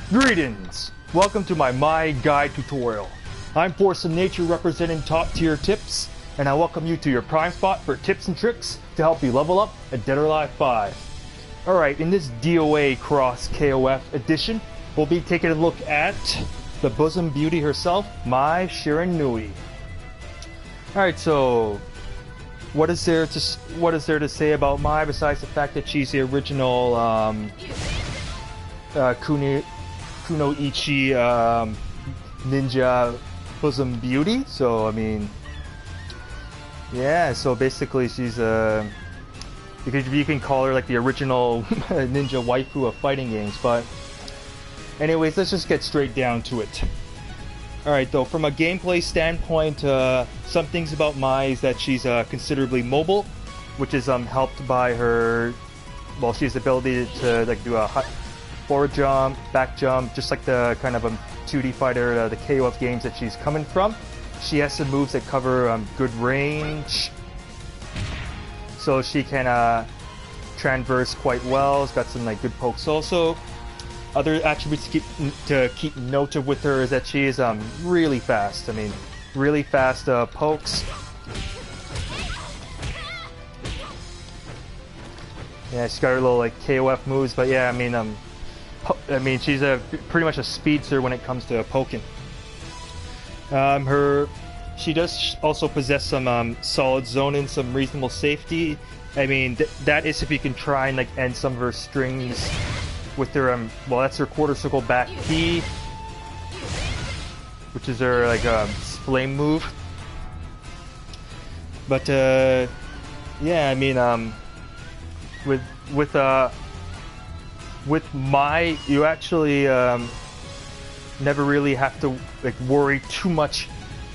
Greetings! Welcome to my Mai Guide tutorial. I'm Force of Nature representing top tier tips, and I welcome you to your prime spot for tips and tricks to help you level up at Dead or Alive 5. Alright, in this DOA Cross KOF edition, we'll be taking a look at the bosom beauty herself, Mai Shiranui. Alright, so what is there to say about Mai besides the fact that she's the original Kunoichi ninja bosom beauty? So I mean, yeah. So basically, she's you can call her like the original ninja waifu of fighting games. But anyways, let's just get straight down to it. Alright, though, from a gameplay standpoint, some things about Mai is that she's considerably mobile, which is helped by her, well, she has the ability to like do a forward jump, back jump, just like the kind of 2D fighter, the KOF games that she's coming from. She has some moves that cover good range, so she can transverse quite well. It's got some like good pokes also. Other attributes to keep note of with her is that she is really fast. I mean, really fast pokes. Yeah, she's got her little like KOF moves, but yeah, I mean, she's pretty much a speedster when it comes to poking. She does also possess some solid zone and some reasonable safety. I mean, that is if you can try and like end some of her strings with her well, that's her quarter circle back P, which is her like flame move. But yeah, I mean, with Mai, you actually never really have to like worry too much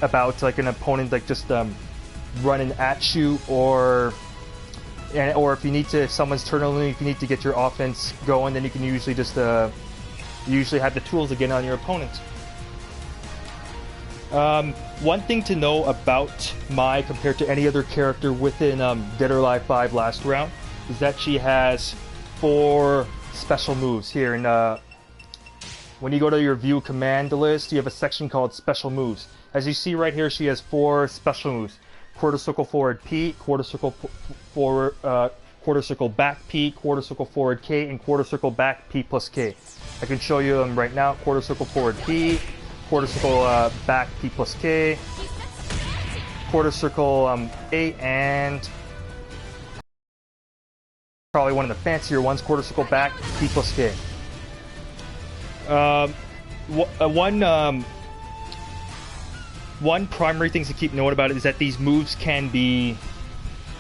about like an opponent like just running at you, or if you need to, if someone's turning, if you need to get your offense going, then you can usually just usually have the tools to get on your opponent. One thing to know about Mai compared to any other character within Dead or Alive 5 last round is that she has 4 special moves here. And when you go to your view command list, you have a section called special moves. As you see right here, she has 4 special moves: quarter circle forward P, quarter circle forward, quarter circle back P, quarter circle forward K, and quarter circle back P plus K. I can show you them right now. Quarter circle forward P, quarter circle back P plus K, quarter circle A, and probably one of the fancier ones, quarter circle back P plus K. One primary thing to keep note about it is that these moves can be,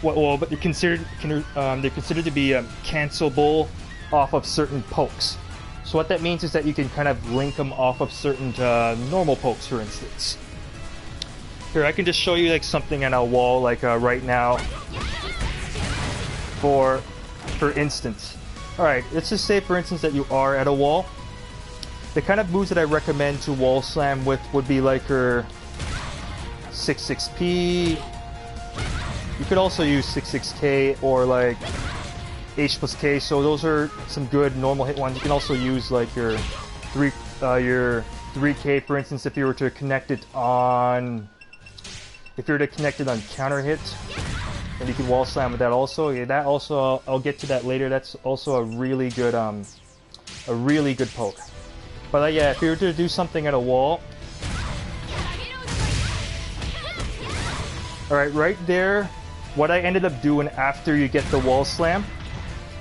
but they're considered to be cancelable off of certain pokes. So what that means is that you can kind of link them off of certain normal pokes, for instance. Here, I can just show you like something on a wall, like right now. For instance, all right, let's just say, for instance, that you are at a wall. The kind of moves that I recommend to wall slam with would be like her 6-6P. You could also use 6-6K or like H plus K. So those are some good normal hit ones. You can also use like your 3K, for instance, if you were to connect it on counter hit, and you can wall slam with that also. Yeah, that also, I'll get to that later. That's also a really good poke. But yeah, if you were to do something at a wall. Alright, right there, what I ended up doing after you get the wall slam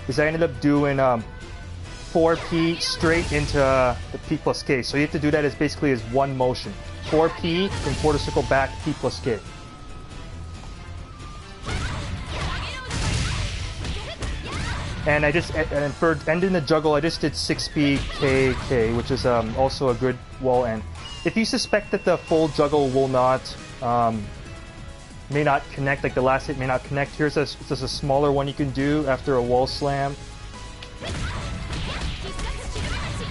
is I ended up doing 4P straight into the P plus K. So you have to do that as basically as one motion. 4P, then quarter circle back, P plus K. And for ending the juggle, I just did 6P, K, K, which is also a good wall end. If you suspect that the full juggle will not, may not connect, like the last hit may not connect, here's just a smaller one you can do after a wall slam.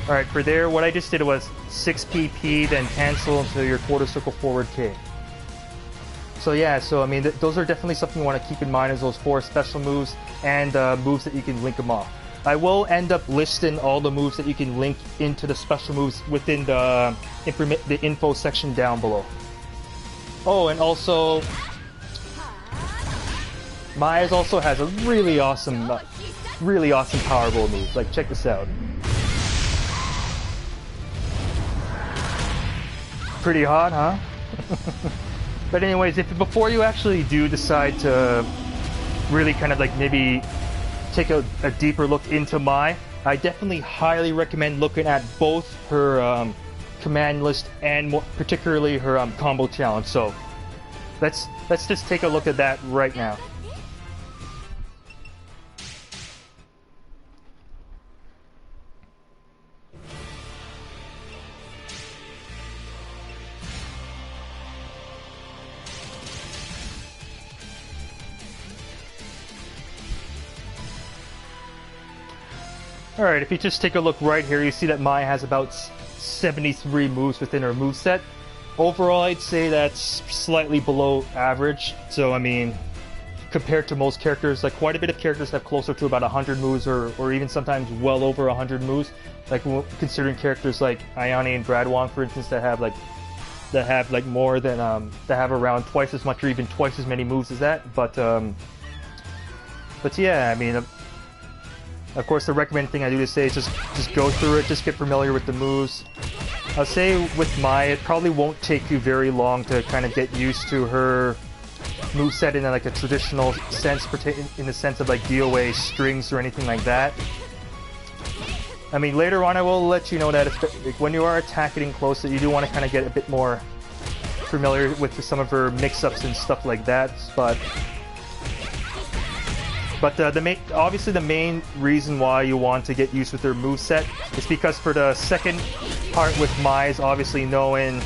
Alright, for there, what I just did was 6PP, then cancel into your quarter circle forward K. So yeah, so I mean, those are definitely something you want to keep in mind, as those 4 special moves and moves that you can link them off. I will end up listing all the moves that you can link into the special moves within the info section down below. Oh, and also, Mai's also has a really awesome powerball move. Like, check this out. Pretty hot, huh? But anyways, before you actually do decide to really kind of like maybe take a deeper look into Mai, I definitely highly recommend looking at both her command list and more particularly her combo challenge. So let's just take a look at that right now. Alright, if you just take a look right here, you see that Mai has about 73 moves within her moveset. Overall, I'd say that's slightly below average. So, I mean, compared to most characters, like quite a bit of characters have closer to about 100 moves or even sometimes well over 100 moves. Like, considering characters like Ayane and Brad Wong, for instance, that have more than, that have around twice as much or even twice as many moves as that. But yeah, I mean, of course, the recommended thing I do to say is just go through it, just get familiar with the moves. I'll say with Mai, it probably won't take you very long to kind of get used to her moveset in like a traditional sense, in the sense of like DOA strings or anything like that. I mean, later on I will let you know that when you are attacking close, that you do want to kind of get a bit more familiar with some of her mix-ups and stuff like that, but obviously the main reason why you want to get used with their moveset is because for the second part with Mai is obviously knowing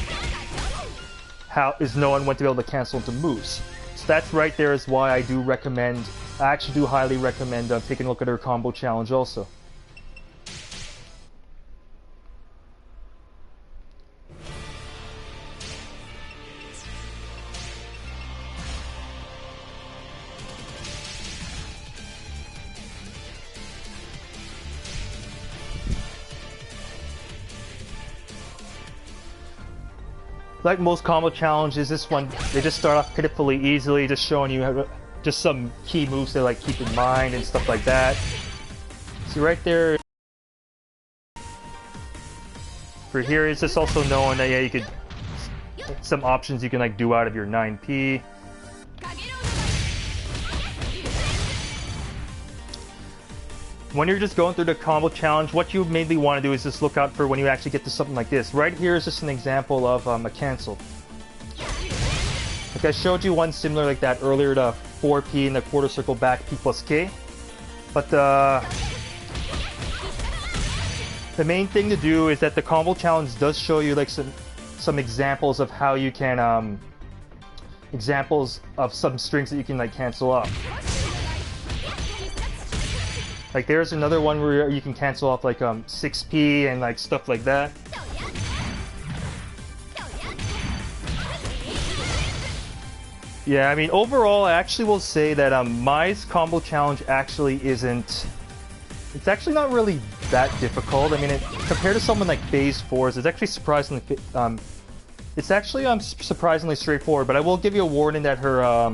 when to be able to cancel into moves. So that's right there is why I actually do highly recommend taking a look at her combo challenge also. Like most combo challenges, this one, they just start off pitifully easily, just showing you just some key moves to like keep in mind and stuff like that. See right there, for here, it's just also knowing that, yeah, you could, some options you can like do out of your 9P. When you're just going through the combo challenge, what you mainly want to do is just look out for when you actually get to something like this. Right here is just an example of a cancel. Like I showed you one similar like that earlier, to 4P in the quarter circle back P plus K. But the main thing to do is that the combo challenge does show you like some examples of how you can examples of some strings that you can like cancel off. Like there's another one where you can cancel off like 6P and like stuff like that. Yeah, I mean overall I actually will say that Mai's combo challenge actually isn't... It's actually not really that difficult. I mean, compared to someone like Phase 4's, it's actually surprisingly... surprisingly straightforward, but I will give you a warning that her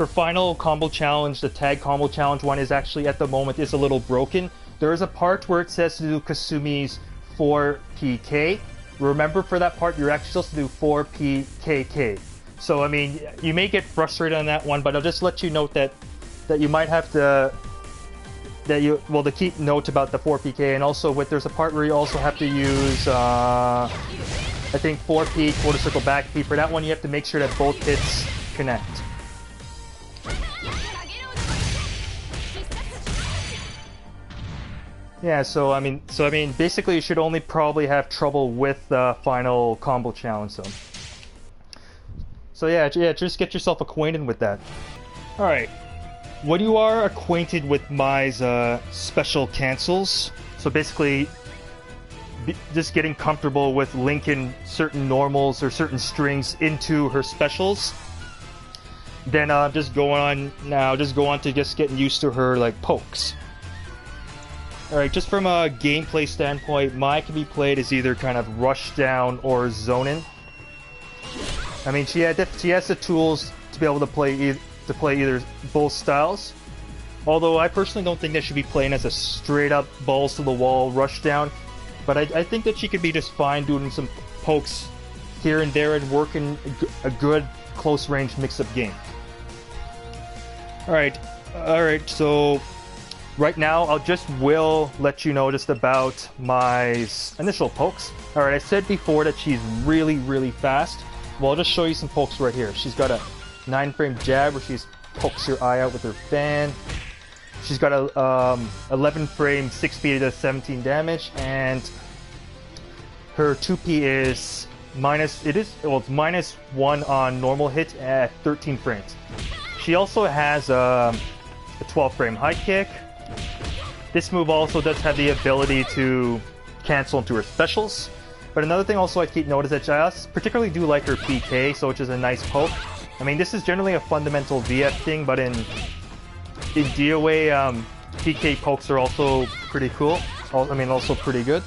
final combo challenge, the tag combo challenge one, is actually at the moment is a little broken. There is a part where it says to do Kasumi's 4PK. Remember, for that part, you're actually supposed to do 4PKK. So, I mean, you may get frustrated on that one, but I'll just let you note that you might have to... to keep note about the 4PK, and also there's a part where you also have to use, I think 4P, quarter circle back P. For that one, you have to make sure that both hits connect. Yeah, so I mean, basically, you should only probably have trouble with the final combo challenge. So yeah, just get yourself acquainted with that. All right, when you are acquainted with Mai's special cancels, so basically, just getting comfortable with linking certain normals or certain strings into her specials, then just go on to just getting used to her like pokes. Alright, just from a gameplay standpoint, Mai can be played as either kind of rush down or zone in. I mean, she has the tools to be able to play either both styles. Although I personally don't think that should be playing as a straight up balls to the wall rush down. But I think that she could be just fine doing some pokes here and there and working a good close range mix up game. Alright, so right now will let you know just about my initial pokes. Alright, I said before that she's really, really fast. Well, I'll just show you some pokes right here. She's got a 9-frame jab where she pokes your eye out with her fan. She's got a 11-frame 6p to 17 damage, and her 2p is it's minus 1 on normal hit at 13 frames. She also has a 12-frame high kick. This move also does have the ability to cancel into her specials. But another thing also I keep notice that I particularly do like her PK, so which is a nice poke. I mean, this is generally a fundamental VF thing, but in DOA, PK pokes are also pretty cool. I mean, also pretty good.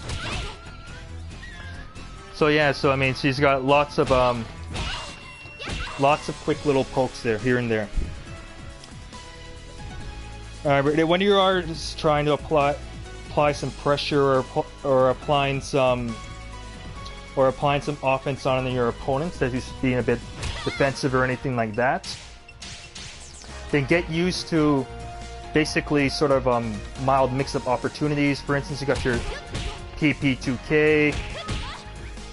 So yeah, I mean, she's got lots of quick little pokes there, here and there. Alright, when you are just trying to apply some pressure or applying some offense on your opponents, that he's being a bit defensive or anything like that, then get used to basically sort of mild mix-up opportunities. For instance, you got your PP2K,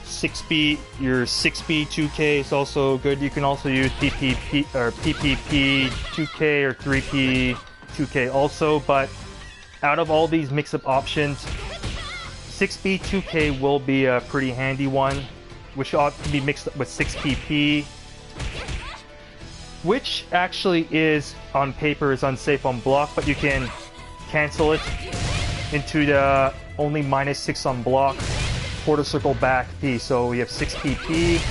6B, your 6B 2K is also good. You can also use PPP or PPP 2K or 3P 2K also, but out of all these mix-up options, 6B 2K will be a pretty handy one, which ought to be mixed up with 6PP, which actually is on paper is unsafe on block, but you can cancel it into the only -6 on block quarter circle back P. So we have 6PP,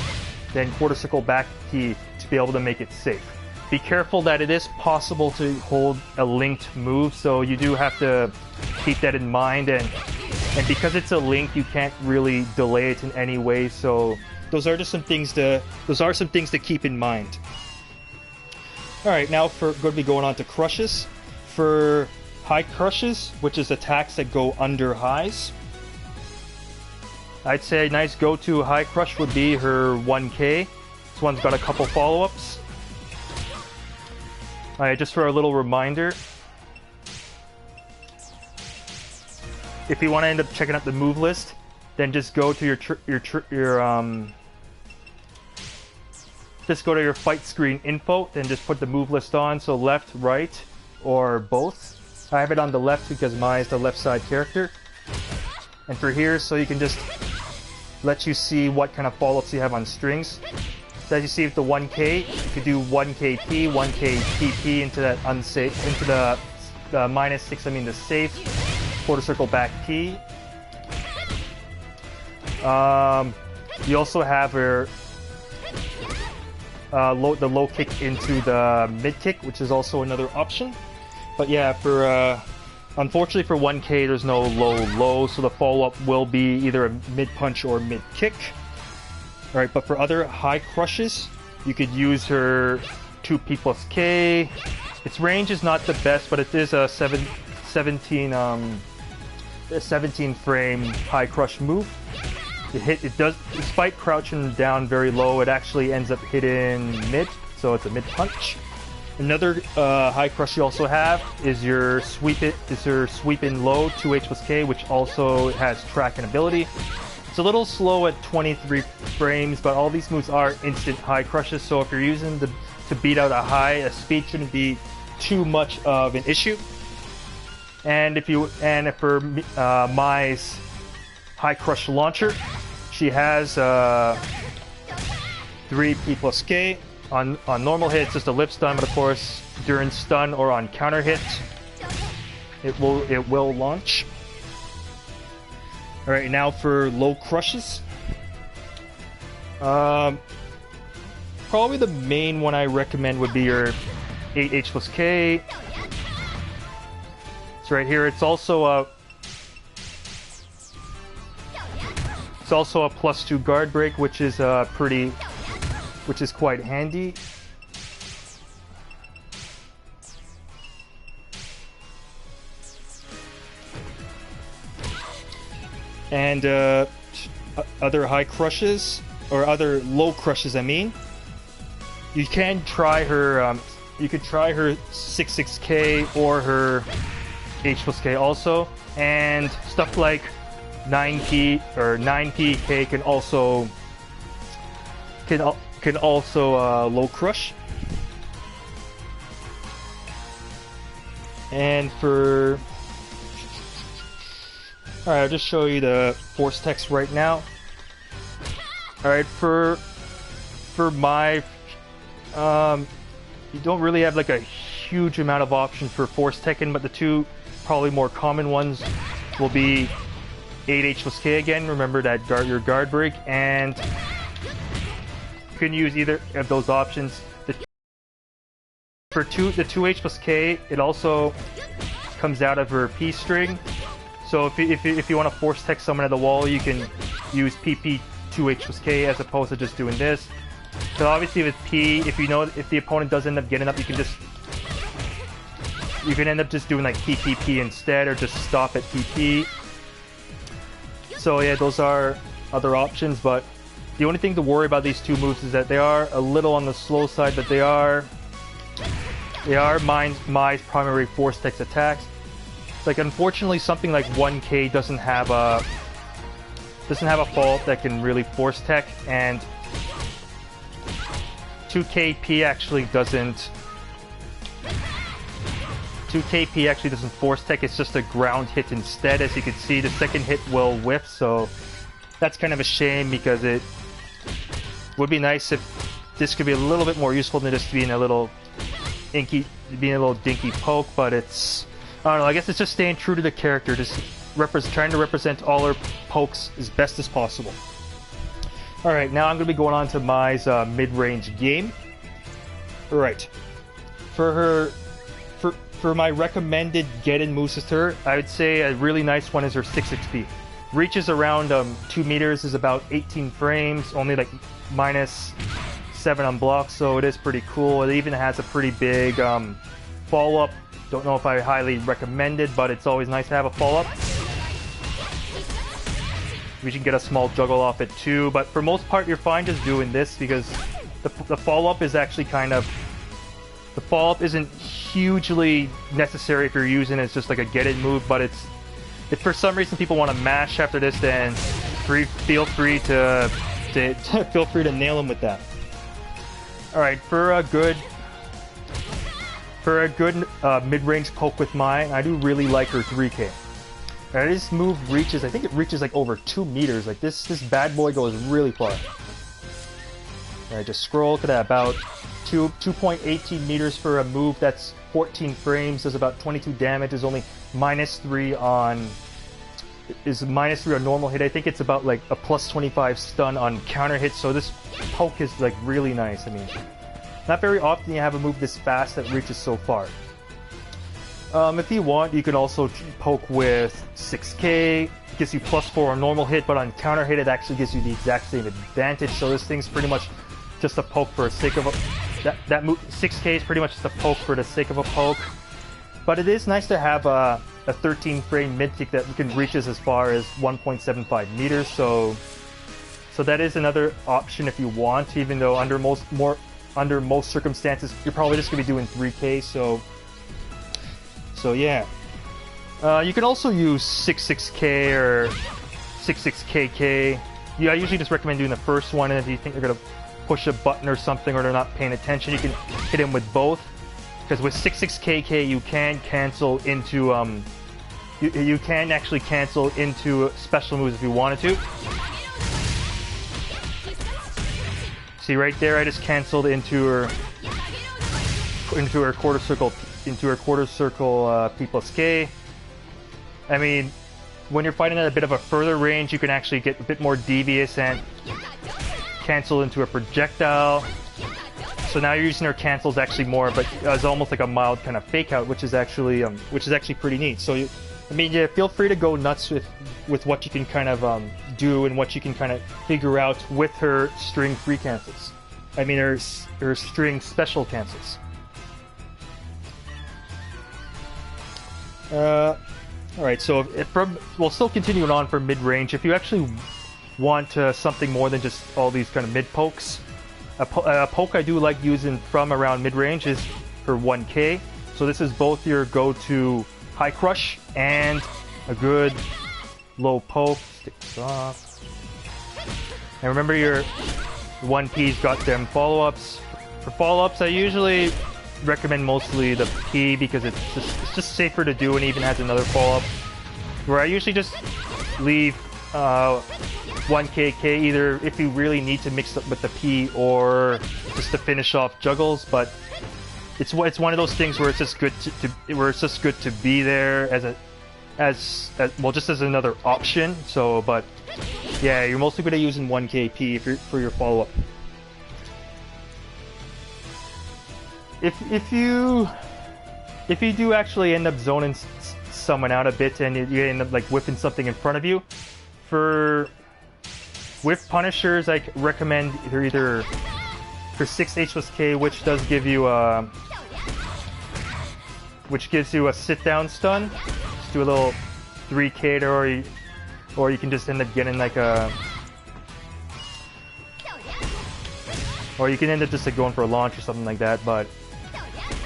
then quarter circle back P to be able to make it safe. Be careful that it is possible to hold a linked move, so you do have to keep that in mind, and because it's a link, you can't really delay it in any way. So those are some things to keep in mind. All right, now we're going to be going on to crushes. For high crushes, which is attacks that go under highs, I'd say a nice go-to high crush would be her 1K. This one's got a couple follow-ups. Alright, just for a little reminder, if you want to end up checking out the move list, then just go to just go to your fight screen info, then just put the move list on, so left, right, or both. I have it on the left because Mai is the left side character. And for here, so you can just let you see what kind of follow-ups you have on strings. So as you see with the 1K, you could do 1KP, 1KPP into that unsafe, into the -6, I mean the safe, quarter circle back P. You also have her the low kick into the mid kick, which is also another option. But yeah, for unfortunately for 1K, there's no low, so the follow-up will be either a mid punch or mid kick. Alright, but for other high crushes, you could use her 2P plus K. Its range is not the best, but it is a 17 frame high crush move. It does, despite crouching down very low, it actually ends up hitting mid, so it's a mid punch. Another high crush you also have is your sweep in low 2H plus K, which also has track and ability. It's a little slow at 23 frames, but all these moves are instant high crushes, so if you're using to beat out a high, a speed shouldn't be too much of an issue. And for Mai's high crush launcher, she has 3P plus K. On normal hit, it's just a lip stun, but of course during stun or on counter hit, it will launch. All right, now for low crushes. Probably the main one I recommend would be your 8H plus K. It's right here. It's also It's also a +2 guard break, which is quite handy. And other high crushes, or other low crushes, I mean. You can try her. You could try her 6/6K or her H+K also, and stuff like 9P or 9PK can also low crush. And for alright, I'll just show you the force text right now. Alright, for my you don't really have like a huge amount of options for force tekken, but the two probably more common ones will be 8H+K again. Remember that your guard break, and you can use either of those options. For the 2H+K, it also comes out of her P string. So if you want to force text someone at the wall, you can use PP 2H+K as opposed to just doing this. So obviously with P, if the opponent does end up getting up, you can end up just doing like PPP instead, or just stop at PP. So yeah, those are other options, but the only thing to worry about these two moves is that they are a little on the slow side, but they are Mai's primary force text attacks. Like, unfortunately, something like 1K doesn't have a fault that can really force tech, and 2KP actually doesn't. 2KP actually doesn't force tech. It's just a ground hit instead. As you can see, the second hit will whiff, so that's kind of a shame, because it would be nice if this could be a little bit more useful than just being a little dinky poke. But it's, I don't know, I guess it's just staying true to the character, just trying to represent all her pokes as best as possible. Alright, now I'm going to be going on to Mai's mid-range game. Alright, for my recommended get-in moves with her, I would say a really nice one is her 6XP. Reaches around 2 meters, is about 18 frames, only like -7 on block, so it is pretty cool. It even has a pretty big follow-up. Don't know if I highly recommend it, but it's always nice to have a follow-up. We can get a small juggle off it too, but for most part you're fine just doing this, because the follow-up is actually kind of... The follow-up isn't hugely necessary if you're using it as just like a get-in move, but if for some reason people want to mash after this, then feel free to nail them with that. Alright, for a good mid-range poke with Mai, I do really like her 3K. Alright, this move reaches, I think it reaches like over 2 meters. Like this bad boy goes really far. Alright, just scroll to that, about 2.18 meters for a move that's 14 frames, does about 22 damage, is only -3 on normal hit. I think it's about like a +25 stun on counter hit, so this poke is like really nice. I mean, not very often you have a move this fast that reaches so far. If you want, you can also poke with 6K, gives you +4 on normal hit, but on counter hit it actually gives you the exact same advantage, so this thing's pretty much just a poke for the sake of a... That move, 6K is pretty much just a poke for the sake of a poke. But it is nice to have a 13 frame mid kick that can reaches as far as 1.75 meters, so that is another option if you want, even though under most circumstances you're probably just going to be doing 3K, so yeah. You can also use 6/6K or 6/6KK. Yeah, I usually just recommend doing the first one, and if you think you're going to push a button or something, or they're not paying attention, you can hit him with both. Because with 6/6KK you can cancel into you can actually cancel into special moves if you wanted to. See right there, I just canceled into her quarter circle P+K. I mean, when you're fighting at a bit of a further range, you can actually get a bit more devious and cancel into a projectile. So now you're using her cancels actually more, but as almost like a mild kind of fake out, which is actually pretty neat. So I mean, yeah, feel free to go nuts with what you can kind of do and what you can kind of figure out with her string free cancels. I mean her string special cancels. Alright, so we'll still continue on for mid-range. If you actually want something more than just all these kind of mid-pokes, a poke I do like using from around mid-range is for 1k. So this is both your go-to high crush and a good low poke. Sticks off. And remember your 1P's got them follow-ups. For follow-ups, I usually recommend mostly the P because it's just safer to do and even has another follow-up. Where I usually just leave 1KK either if you really need to mix up with the P or just to finish off juggles, but it's one of those things where it's just good to be there as well, just as another option. So, but yeah, you're mostly going to use in 1KP for your follow-up. If you do actually end up zoning someone out a bit and you end up like whipping something in front of you, for whiff punishers I recommend either for 6H plus K, which does give you which gives you a sit down stun. Just do a little 3K there, or you can just end up getting like a, or you can end up just like going for a launch or something like that. But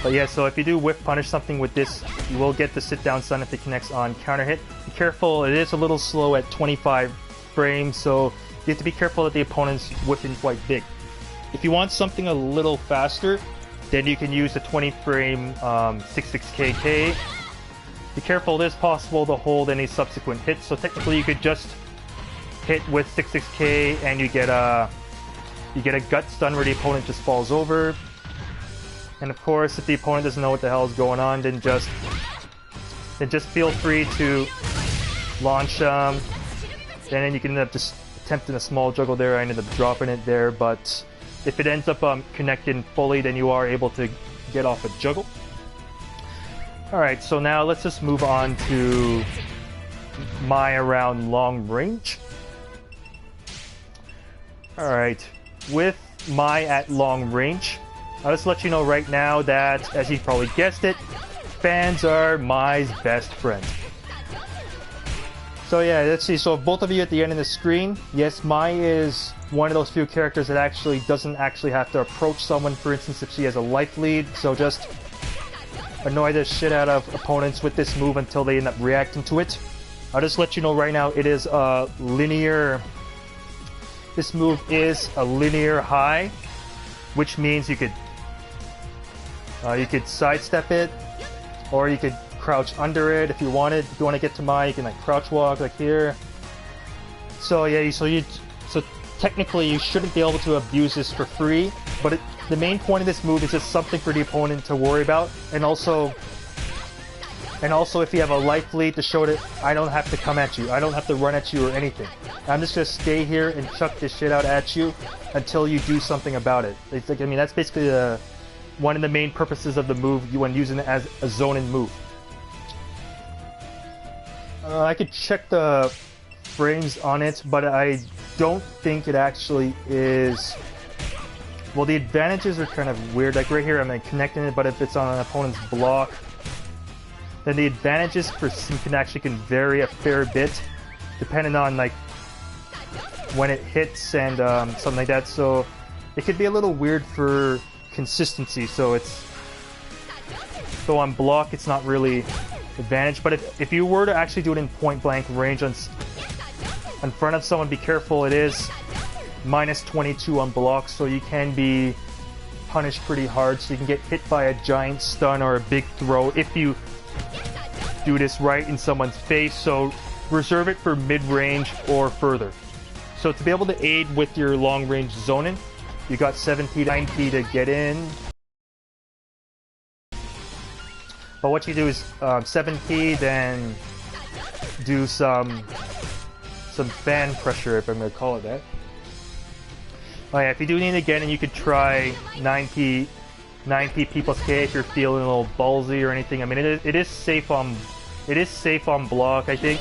yeah, so if you do whiff punish something with this, you will get the sit down stun if it connects on counter hit. Be careful, it is a little slow at 25 frames, so you have to be careful that the opponent's whiffing quite big. If you want something a little faster, then you can use the 20 frame 66KK. Be careful, it is possible to hold any subsequent hits, so technically you could just hit with 66K and you get a gut stun where the opponent just falls over. And of course, if the opponent doesn't know what the hell is going on, then just feel free to launch and then you can end up just attempting a small juggle there. I ended up dropping it there, but if it ends up connecting fully, then you are able to get off a juggle. Alright, so now let's just move on to Mai around long range. Alright, with Mai at long range, I'll just let you know right now that, as you probably guessed it, fans are Mai's best friend. So yeah, let's see, so both of you at the end of the screen, yes, Mai is one of those few characters that actually doesn't actually have to approach someone, for instance, if she has a life lead, so just annoy the shit out of opponents with this move until they end up reacting to it. I'll just let you know right now, it is a linear, this move is a linear high, which means you could sidestep it, or you could crouch under it if you wanted. If you want to get to Mai, you can like crouch walk like here. So yeah, so technically you shouldn't be able to abuse this for free, but the main point of this move is just something for the opponent to worry about, and also if you have a life lead, to show that I don't have to come at you, I don't have to run at you or anything. I'm just gonna stay here and chuck this shit out at you until you do something about it. It's like, I mean, that's basically one of the main purposes of the move when using it as a zoning move. I could check the frames on it, but I don't think it actually is. Well, the advantages are kind of weird. Like right here, I'm like connecting it, but if it's on an opponent's block, then the advantages for can actually vary a fair bit, depending on like when it hits and something like that. So it could be a little weird for consistency. So on block, it's not really advantage, but if you were to actually do it in point blank range in front of someone, be careful, it is minus 22 on block, so you can be punished pretty hard, so you can get hit by a giant stun or a big throw if you do this right in someone's face. So reserve it for mid-range or further. So to be able to aid with your long-range zoning, you got 7P to 9P to get in. But what you do is 7P, then do some fan pressure, if I'm going to call it that. Oh yeah, if you do need it again, and you could try 9P P plus K if you're feeling a little ballsy or anything. I mean, it is safe on block. I think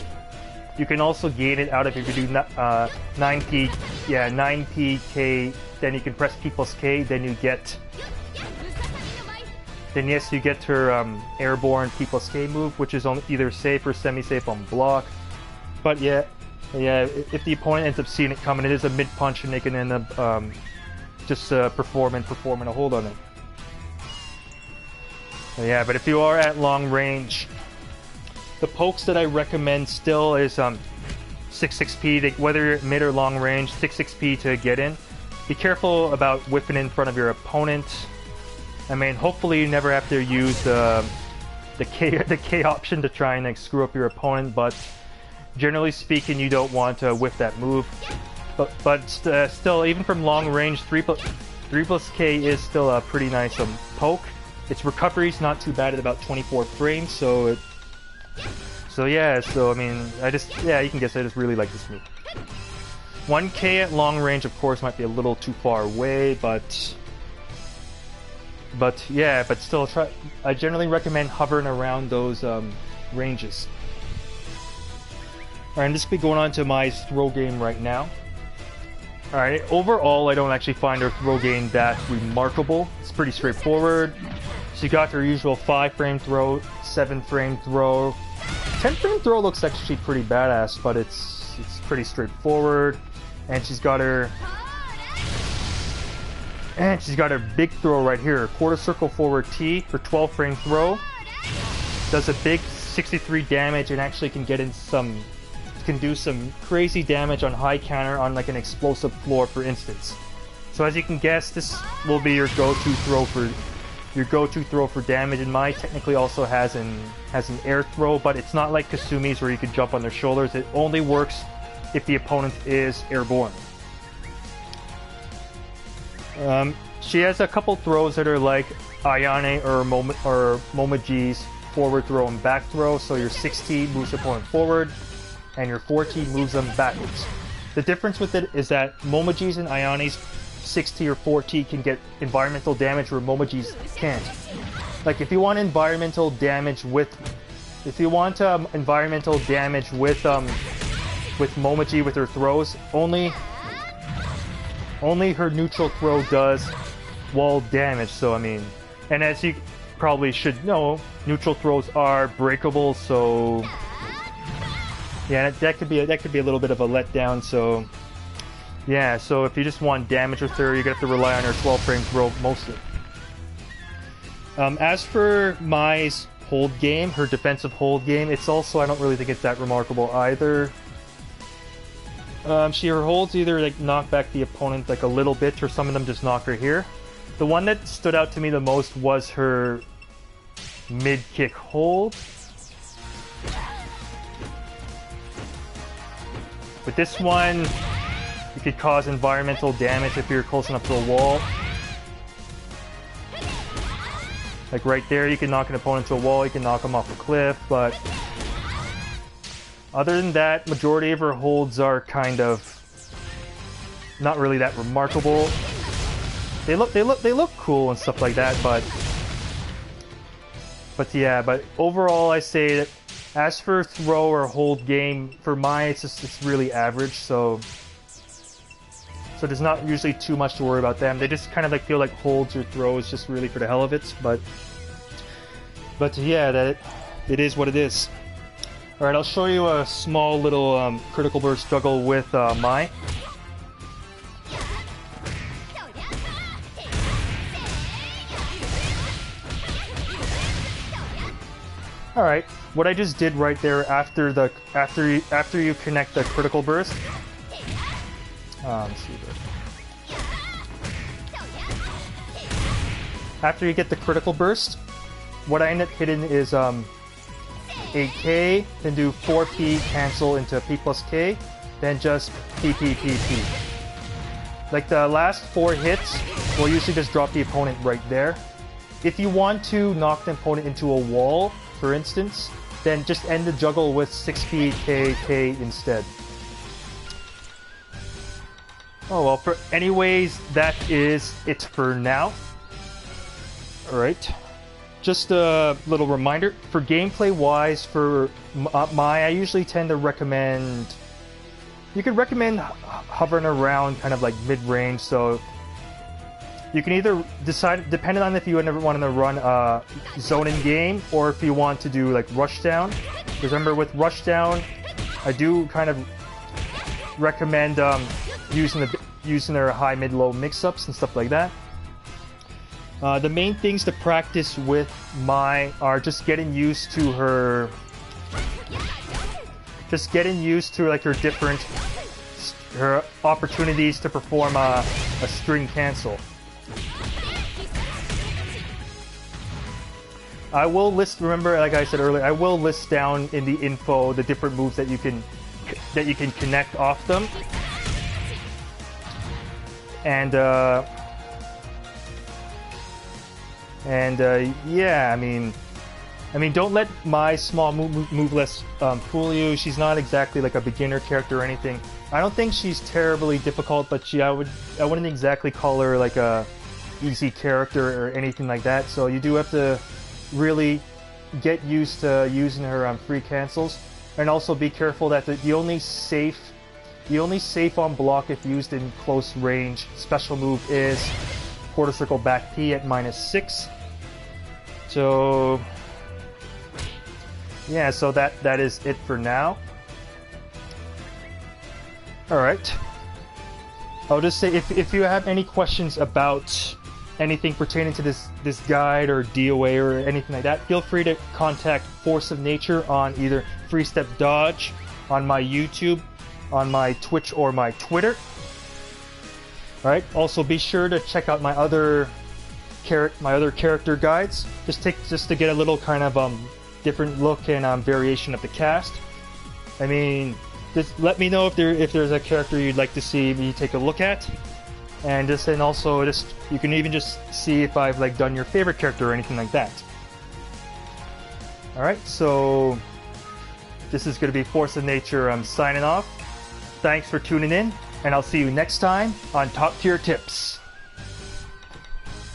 You can also gain it out of if you do 9p, yeah, 9p, then you can press P plus K, then you get, then yes, you get her airborne P plus K move, which is on either safe or semi-safe on block. But yeah, if the opponent ends up seeing it coming, it is a mid-punch and they can end up just performing a hold on it. Yeah, but if you are at long range, the pokes that I recommend still is 6-6p, whether you're mid or long range, 6-6p to get in. Be careful about whipping in front of your opponent. I mean, hopefully you never have to use the K option to try and like screw up your opponent, but generally speaking, you don't want to whiff that move. But still, even from long range, 3 plus K is still a pretty nice poke. Its recovery is not too bad at about 24 frames, so yeah, I mean, you can guess I just really like this move. 1K at long range, of course, might be a little too far away, but still, I generally recommend hovering around those ranges. Alright, I'm just going to be going on to my throw game right now. Alright, overall, I don't actually find her throw game that remarkable. It's pretty straightforward. She got her usual 5-frame throw, 7-frame throw. 10-frame throw looks actually pretty badass, but it's pretty straightforward. And she's got her big throw right here, quarter circle forward T, her 12-frame throw. Does a big 63 damage and actually can do some crazy damage on high counter on like an explosive floor, for instance. So as you can guess, this will be your go-to throw for damage, and Mai technically also has an air throw, but it's not like Kasumi's where you can jump on their shoulders. It only works if the opponent is airborne. She has a couple throws that are like Ayane or Momoji's forward throw and back throw, so your 6T moves the opponent forward, and your 4T moves them backwards. The difference with it is that Momoji's and Ayane's 6T or 4T can get environmental damage where Momoji's can't. Like if you want environmental damage with Momoji with her throws, only her neutral throw does wall damage. So I mean, and as you probably should know, neutral throws are breakable, so yeah, that could be a little bit of a letdown. So yeah, so if you just want damage with her, you're gonna have to rely on her 12-frame throw mostly. As for Mai's hold game, her defensive hold game, it's also, I don't really think it's that remarkable either. Her holds either like knock back the opponent like a little bit, or some of them just knock her here. The one that stood out to me the most was her mid-kick hold. With this one, you could cause environmental damage if you're close enough to a wall. Like right there, you can knock an opponent to a wall, you can knock them off a cliff, but other than that, majority of her holds are kind of not really that remarkable. They look cool and stuff like that, but overall I say that as for throw or hold game, for Mai it's really average, so there's not usually too much to worry about them. They just kind of like feel like holds or throws just really for the hell of it, but yeah, it is what it is. Alright, I'll show you a small little critical burst juggle with Mai. Alright, what I just did right there after you connect the critical burst. Let's see here. After you get the critical burst, what I end up hitting is 8K, then do 4P cancel into P plus K, then just P. Like the last 4 hits will usually just drop the opponent right there. If you want to knock the opponent into a wall, for instance, then just end the juggle with 6P K instead. Oh well, anyways, that is it for now. Alright. just a little reminder for gameplay wise for Mai, I usually tend to recommend. You could recommend hovering around kind of like mid-range, so you can either decide, depending on if you ever want to run a zone-in game or if you want to do like rushdown. Remember, with rushdown, I do kind of recommend using their high, mid, low mix-ups and stuff like that. The main things to practice with Mai are just getting used to her. Just getting used to like her opportunities to perform a string cancel. I will list. Remember, like I said earlier, I will list down in the info the different moves that you can connect off them. And yeah, I mean, don't let my small move list fool you. She's not exactly like a beginner character or anything. I don't think she's terribly difficult, but I wouldn't exactly call her like a easy character or anything like that. So you do have to really get used to using her free cancels, and also be careful that the only safe on block if used in close range special move is quarter circle back P at -6. So yeah, so that is it for now. Alright. I'll just say if you have any questions about anything pertaining to this guide or DOA or anything like that, feel free to contact Force of Nature on either Free Step Dodge, on my YouTube, on my Twitch, or my Twitter. Alright, also be sure to check out my other character guides, just to get a little kind of different look and variation of the cast. I mean, just let me know if there's a character you'd like to see me take a look at, and also you can even just see if I've like done your favorite character or anything like that. All right, so this is going to be Force of Nature. I'm signing off. Thanks for tuning in, and I'll see you next time on Top Tier Tips.